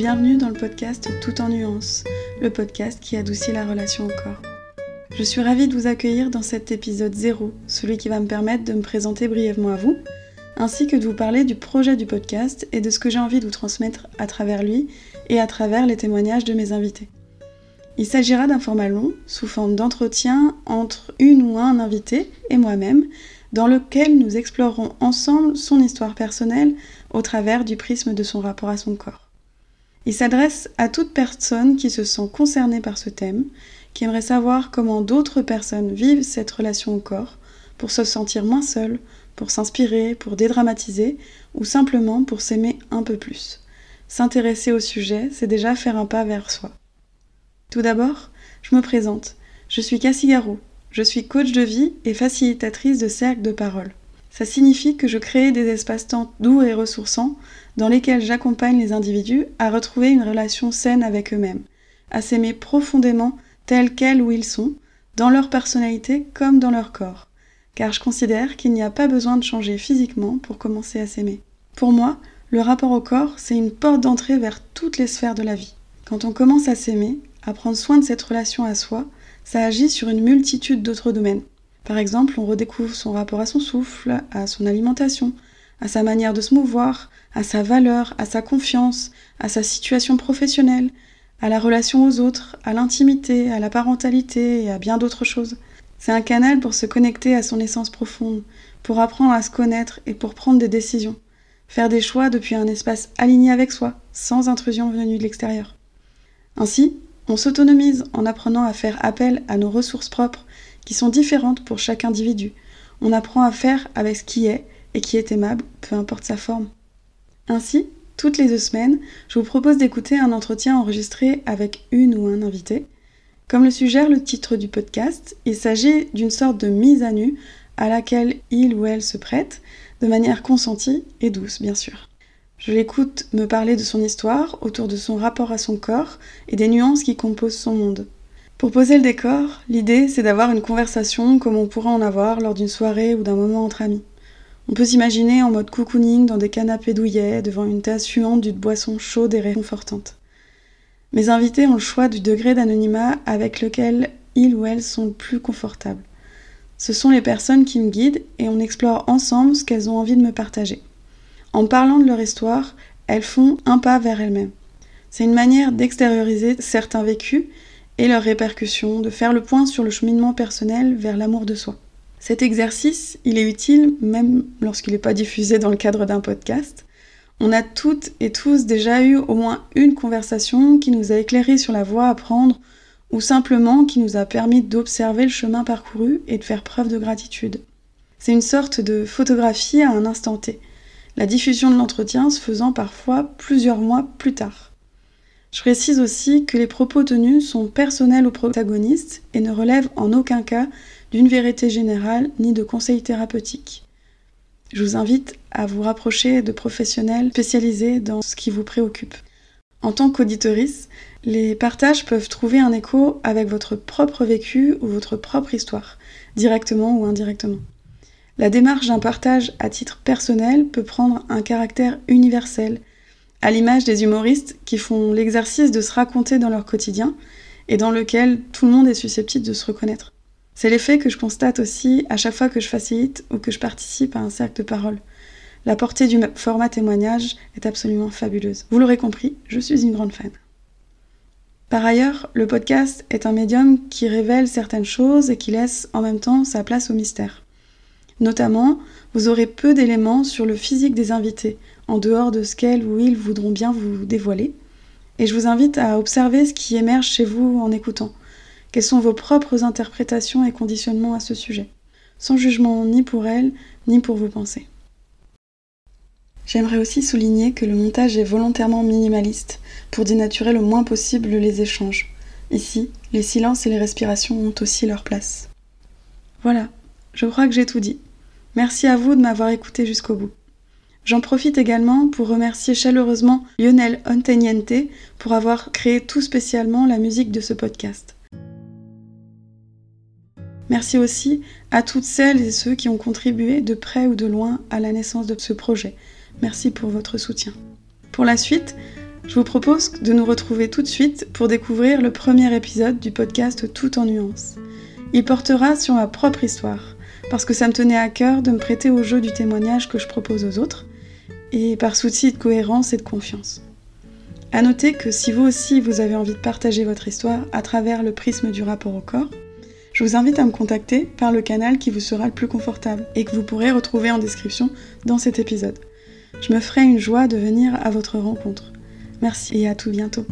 bienvenue dans le podcast Tout en nuances, le podcast qui adoucit la relation au corps. Je suis ravie de vous accueillir dans cet épisode 0, celui qui va me permettre de me présenter brièvement à vous, ainsi que de vous parler du projet du podcast et de ce que j'ai envie de vous transmettre à travers lui et à travers les témoignages de mes invités. Il s'agira d'un format long, sous forme d'entretien entre une ou un invité et moi-même, dans lequel nous explorerons ensemble son histoire personnelle au travers du prisme de son rapport à son corps. Il s'adresse à toute personne qui se sent concernée par ce thème, qui aimerait savoir comment d'autres personnes vivent cette relation au corps, pour se sentir moins seule, pour s'inspirer, pour dédramatiser, ou simplement pour s'aimer un peu plus. S'intéresser au sujet, c'est déjà faire un pas vers soi. Tout d'abord, je me présente. Je suis Cassie Garot. Je suis coach de vie et facilitatrice de cercles de parole. Ça signifie que je crée des espaces-temps doux et ressourçants dans lesquels j'accompagne les individus à retrouver une relation saine avec eux-mêmes, à s'aimer profondément tels quels où ils sont, dans leur personnalité comme dans leur corps. Car je considère qu'il n'y a pas besoin de changer physiquement pour commencer à s'aimer. Pour moi, le rapport au corps, c'est une porte d'entrée vers toutes les sphères de la vie. Quand on commence à s'aimer, à prendre soin de cette relation à soi, ça agit sur une multitude d'autres domaines. Par exemple, on redécouvre son rapport à son souffle, à son alimentation, à sa manière de se mouvoir, à sa valeur, à sa confiance, à sa situation professionnelle, à la relation aux autres, à l'intimité, à la parentalité et à bien d'autres choses. C'est un canal pour se connecter à son essence profonde, pour apprendre à se connaître et pour prendre des décisions. Faire des choix depuis un espace aligné avec soi, sans intrusion venue de l'extérieur. Ainsi, on s'autonomise en apprenant à faire appel à nos ressources propres qui sont différentes pour chaque individu. On apprend à faire avec ce qui est et qui est aimable, peu importe sa forme. Ainsi, toutes les 2 semaines, je vous propose d'écouter un entretien enregistré avec une ou un invité. Comme le suggère le titre du podcast, il s'agit d'une sorte de mise à nu à laquelle il ou elle se prête, de manière consentie et douce, bien sûr. Je l'écoute me parler de son histoire, autour de son rapport à son corps et des nuances qui composent son monde. Pour poser le décor, l'idée c'est d'avoir une conversation comme on pourrait en avoir lors d'une soirée ou d'un moment entre amis. On peut s'imaginer en mode cocooning dans des canapés douillets, devant une tasse fumante d'une boisson chaude et réconfortante. Mes invités ont le choix du degré d'anonymat avec lequel ils ou elles sont le plus confortables. Ce sont les personnes qui me guident et on explore ensemble ce qu'elles ont envie de me partager. En parlant de leur histoire, elles font un pas vers elles-mêmes. C'est une manière d'extérioriser certains vécus et leurs répercussions, de faire le point sur le cheminement personnel vers l'amour de soi. Cet exercice, il est utile même lorsqu'il n'est pas diffusé dans le cadre d'un podcast. On a toutes et tous déjà eu au moins une conversation qui nous a éclairé sur la voie à prendre ou simplement qui nous a permis d'observer le chemin parcouru et de faire preuve de gratitude. C'est une sorte de photographie à un instant T. La diffusion de l'entretien se faisant parfois plusieurs mois plus tard. Je précise aussi que les propos tenus sont personnels aux protagonistes et ne relèvent en aucun cas d'une vérité générale ni de conseils thérapeutiques. Je vous invite à vous rapprocher de professionnels spécialisés dans ce qui vous préoccupe. En tant qu'auditorice, les partages peuvent trouver un écho avec votre propre vécu ou votre propre histoire, directement ou indirectement. La démarche d'un partage à titre personnel peut prendre un caractère universel, à l'image des humoristes qui font l'exercice de se raconter dans leur quotidien et dans lequel tout le monde est susceptible de se reconnaître. C'est l'effet que je constate aussi à chaque fois que je facilite ou que je participe à un cercle de parole. La portée du format témoignage est absolument fabuleuse. Vous l'aurez compris, je suis une grande fan. Par ailleurs, le podcast est un médium qui révèle certaines choses et qui laisse en même temps sa place au mystère. Notamment, vous aurez peu d'éléments sur le physique des invités, en dehors de ce qu'elles ou ils voudront bien vous dévoiler. Et je vous invite à observer ce qui émerge chez vous en écoutant. Quelles sont vos propres interprétations et conditionnements à ce sujet, sans jugement ni pour elles, ni pour vos pensées. J'aimerais aussi souligner que le montage est volontairement minimaliste, pour dénaturer le moins possible les échanges. Ici, les silences et les respirations ont aussi leur place. Voilà, je crois que j'ai tout dit. Merci à vous de m'avoir écouté jusqu'au bout. J'en profite également pour remercier chaleureusement Lionel Onteniente pour avoir créé tout spécialement la musique de ce podcast. Merci aussi à toutes celles et ceux qui ont contribué de près ou de loin à la naissance de ce projet. Merci pour votre soutien. Pour la suite, Je vous propose de nous retrouver tout de suite pour découvrir le premier épisode du podcast Tout en nuances. Il portera sur ma propre histoire, parce que ça me tenait à cœur de me prêter au jeu du témoignage que je propose aux autres, et par souci de cohérence et de confiance. À noter que si vous aussi vous avez envie de partager votre histoire à travers le prisme du rapport au corps, je vous invite à me contacter par le canal qui vous sera le plus confortable et que vous pourrez retrouver en description dans cet épisode. Je me ferai une joie de venir à votre rencontre. Merci et à tout bientôt.